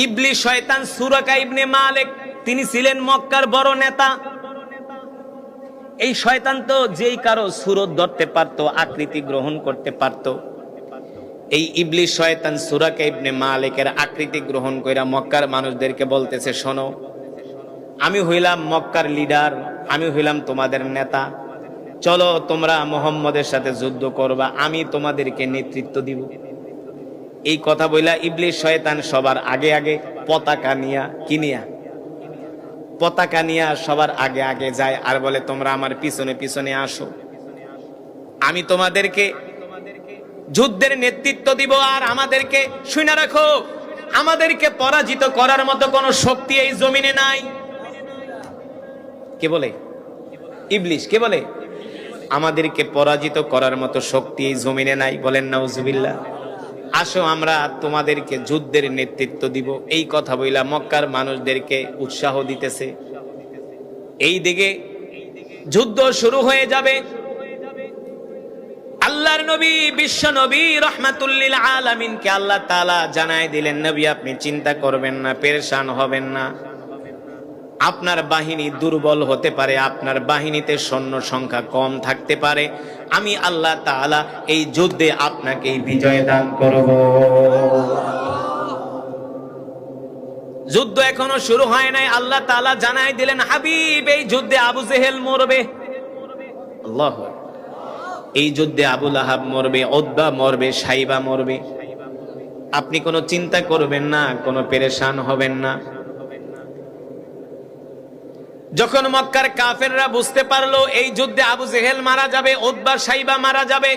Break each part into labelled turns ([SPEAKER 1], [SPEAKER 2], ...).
[SPEAKER 1] ইবলিস শয়তান সুরাকা ইবনে মালিক, তিনি ছিলেন মক্কার বড় নেতা। এই শয়তান তো যেই কারো সুরত ধরতে পারত, আকৃতি গ্রহণ করতে পারত। এই ইবলিস শয়তান সুরাকা ইবনে মালিকের আকৃতি গ্রহণ কইরা মক্কার মানুষদেরকে বলতেছে, শোনো, আমি হইলাম মক্কার লিডার, আমি হইলাম তোমাদের নেতা, চলো তোমরা মুহাম্মদের সাথে যুদ্ধ করবা, আমি তোমাদেরকে নেতৃত্ব দিব। এই কথা বইলা ইবলিস শয়তান সবার আগে আগে পতাকা নিয়া পতাকা নিয়া সবার আগে আগে যায় আর বলে, তোমরা আমার পিছনে পিছনে আসো, আমি তোমাদেরকে যুদ্ধের নেতৃত্ব দিব। আর আমাদেরকে শুনে রাখো, আমাদেরকে পরাজিত করার মতো কোনো শক্তি এই জমিনে নাই। কে বলে? ইবলিস। কে বলে? আমাদেরকে পরাজিত করার মতো শক্তি এই জমিনে নাই। বলেন নাউজুবিল্লাহ। আসো আমরা তোমাদেরকে যুদ্ধের নেতৃত্ব দিব। এই কথা বইলা মক্কার মানুষদেরকে উৎসাহ দিতেছে। এই দিকে যুদ্ধ শুরু হয়ে যাবে। আল্লাহর নবী, বিশ্ব নবী রাহমাতুল লিল আলামিনকে আল্লাহ তাআলা জানায় দিলেন, নবী আপনি চিন্তা করবেন না, পেরেশান হবেন না। আপনার বাহিনী দুর্বল হতে পারে, আপনার বাহিনীতে সৈন্য সংখ্যা কম থাকতে পারে, আমি আল্লাহ তাআলা এই যুদ্ধে আপনাকে বিজয় দান করব। যুদ্ধ এখনো শুরু হয় নাই, আল্লাহ তাআলা জানায় দিলেন, হাবিব এই যুদ্ধে আবু জেহেল মরবে। আল্লাহু আকবার। এই যুদ্ধে আবু লাহাব মরবে, উতবা মরবে, সাইবা মরবে। আপনি কোনো চিন্তা করবেন না, কোনো পেরেশান হবেন না। যখন মক্কার কাফেররা বুঝতে পারলো এই যুদ্ধে আবু জেহেল মারা যাবে, উতবা সাইবা মারা যাবে,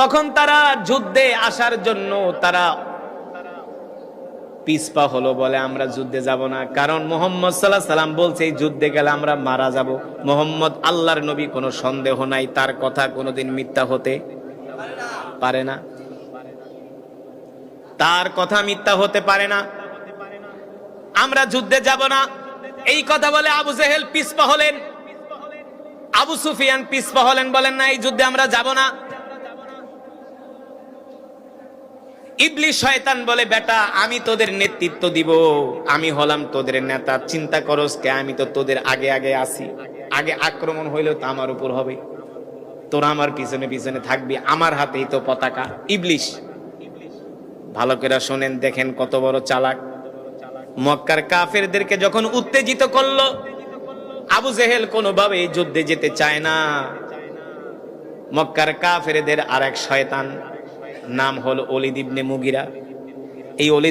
[SPEAKER 1] তখন তারা যুদ্ধে আসার জন্য তারা পিছপা হলো, বলে আমরা যুদ্ধে যাব না। কারণ মুহাম্মদ সাল্লাল্লাহু আলাইহি সাল্লাম বলছে এই যুদ্ধে গেলে আমরা মারা যাব। মুহাম্মদ আল্লাহর নবী, কোনো সন্দেহ নাই, তার কথা কোনোদিন মিথ্যা হতে পারে না, তার কথা মিথ্যা হতে পারে না। আমরা যুদ্ধে যাব না, এই কথা বলে আবু জেহেল পিছপা হলেন, আবু সুফিয়ান পিছপা হলেন, বলেন না এই যুদ্ধে আমরা যাব না। ইবলিস শয়তান বলে, বেটা আমি তোদের নেতৃত্ব দিব, আমি হলাম তোদের নেতা, চিন্তা করস কে, আমি তো তোদের আগে আগে আসি, আগে আক্রমণ হইলেও তো আমার উপর হবে, তোরা আমার পিছনে পিছনে থাকবি, আমার হাতেই তো পতাকা। ইবলিস, ভালো করে শোনেন, দেখেন কত বড় চালাক। মক্কার কাফেরদেরকে যখন উত্তেজিত করলো, আবু জেহেল কোনোভাবে এই যুদ্ধে যেতে চায় না। মক্কার কাফেরদের আর এক শয়তান, নাম হলো ওলীদ ইবনে মুগীরা। এই ওলীদ